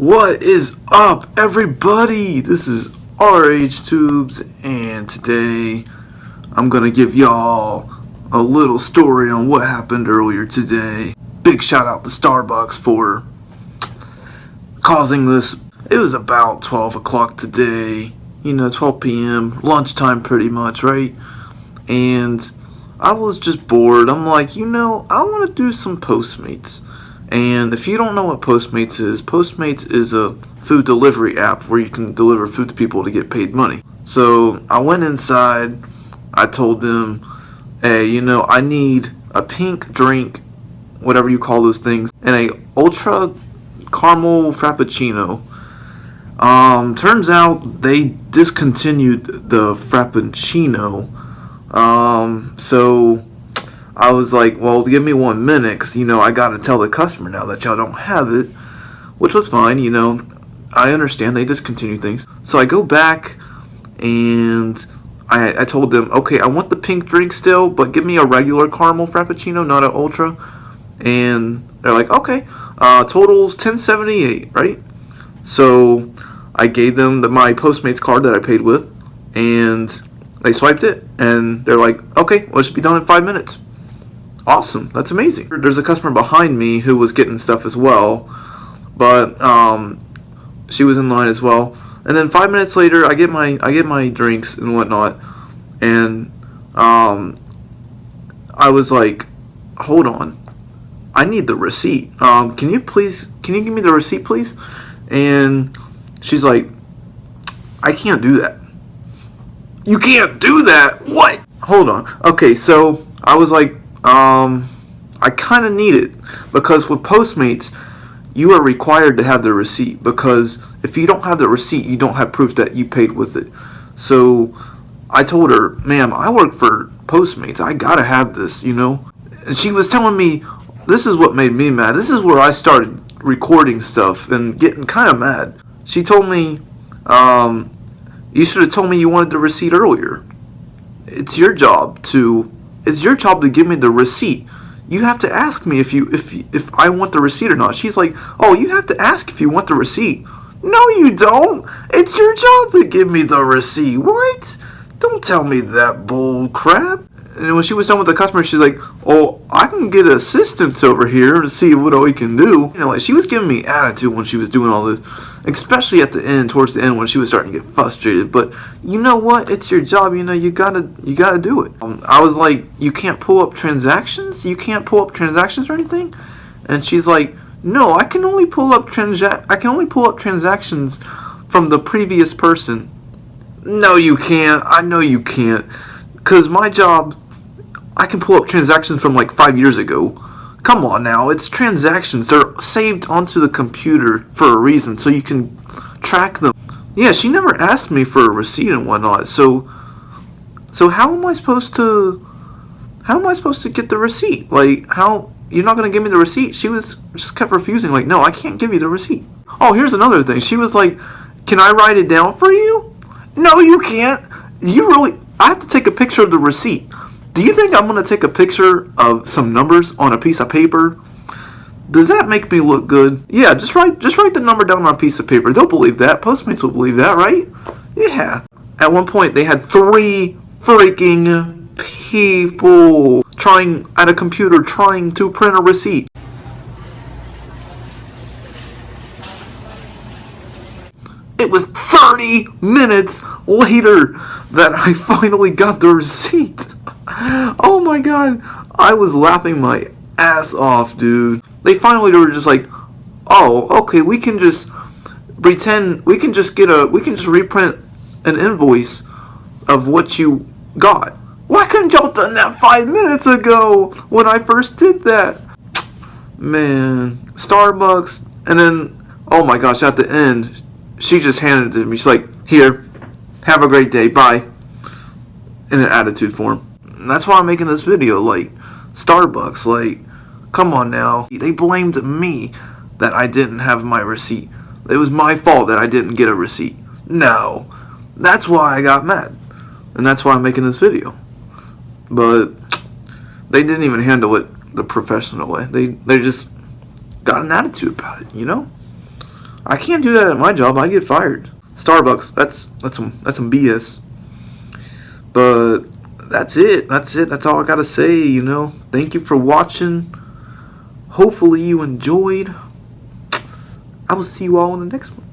What is up, everybody? This is RH Tubes, and today I'm gonna give y'all a little story on what happened earlier today. Big shout out to Starbucks for causing this. It was about 12 o'clock today, 12 p.m., lunchtime pretty much, right? And I was just bored. I'm like, I want to do some Postmates. And if you don't know what Postmates is a food delivery app where you can deliver food to people to get paid money. So I went inside, I told them, hey, I need a pink drink, whatever you call those things, and a ultra caramel frappuccino. Turns out they discontinued the frappuccino. So I was like, well, give me 1 minute, because, I got to tell the customer now that y'all don't have it, which was fine, I understand they discontinue things. So I go back, and I told them, okay, I want the pink drink still, but give me a regular caramel frappuccino, not an ultra. And they're like, okay, total's $10.78, right? So I gave them my Postmates card that I paid with, and they swiped it, and they're like, okay, well, it should be done in 5 minutes. Awesome, that's amazing. There's a customer behind me who was getting stuff as well, but she was in line as well. And then 5 minutes later, I get my drinks and whatnot, and I was like, hold on, I need the receipt. Can you give me the receipt, please? And she's like, I can't do that. You can't do that? What? Hold on. Okay, so I was like, I kind of need it, because with Postmates, you are required to have the receipt, because if you don't have the receipt, you don't have proof that you paid with it. So I told her, ma'am, I work for Postmates, I gotta have this, And she was telling me, this is what made me mad. This is where I started recording stuff and getting kind of mad. She told me, you should have told me you wanted the receipt earlier. It's your job to give me the receipt. You have to ask me if I want the receipt or not. She's like, oh, you have to ask if you want the receipt. No, you don't. It's your job to give me the receipt. What? Don't tell me that bull crap. And when she was done with the customer, she's like, oh, I can get assistance over here to see what we can do. She was giving me attitude when she was doing all this, especially at the end, towards the end, when she was starting to get frustrated. But you know what? It's your job. You gotta do it. I was like, you can't pull up transactions? You can't pull up transactions or anything? And she's like, no, I can only pull up transactions from the previous person. No, you can't. I know you can't. Because my job, I can pull up transactions from like 5 years ago. Come on now, it's transactions. They're saved onto the computer for a reason, so you can track them. Yeah, she never asked me for a receipt and whatnot. So how am I supposed to get the receipt? Like, how, you're not gonna give me the receipt? She just kept refusing. Like, no, I can't give you the receipt. Oh, here's another thing. She was like, can I write it down for you? No, you can't. I have to take a picture of the receipt. Do you think I'm going to take a picture of some numbers on a piece of paper? Does that make me look good? Yeah, just write the number down on a piece of paper. They'll believe that. Postmates will believe that, right? Yeah. At one point, they had 3 freaking people at a computer trying to print a receipt. It was 30 minutes later that I finally got the receipt. Oh my god, I was laughing my ass off, dude. They were just like, oh, okay, we can just reprint an invoice of what you got. Why couldn't y'all done that 5 minutes ago when I first did that? Man, Starbucks. And then, oh my gosh, at the end, she just handed it to me. She's like, here, have a great day, bye. In an attitude form. And that's why I'm making this video. Like, Starbucks, like, come on now. They blamed me that I didn't have my receipt. It was my fault that I didn't get a receipt. No. That's why I got mad. And that's why I'm making this video. But they didn't even handle it the professional way. They just got an attitude about it, I can't do that at my job. I get fired. Starbucks, that's some BS. But that's it. That's all I gotta say. Thank you for watching. Hopefully you enjoyed. I will see you all in the next one.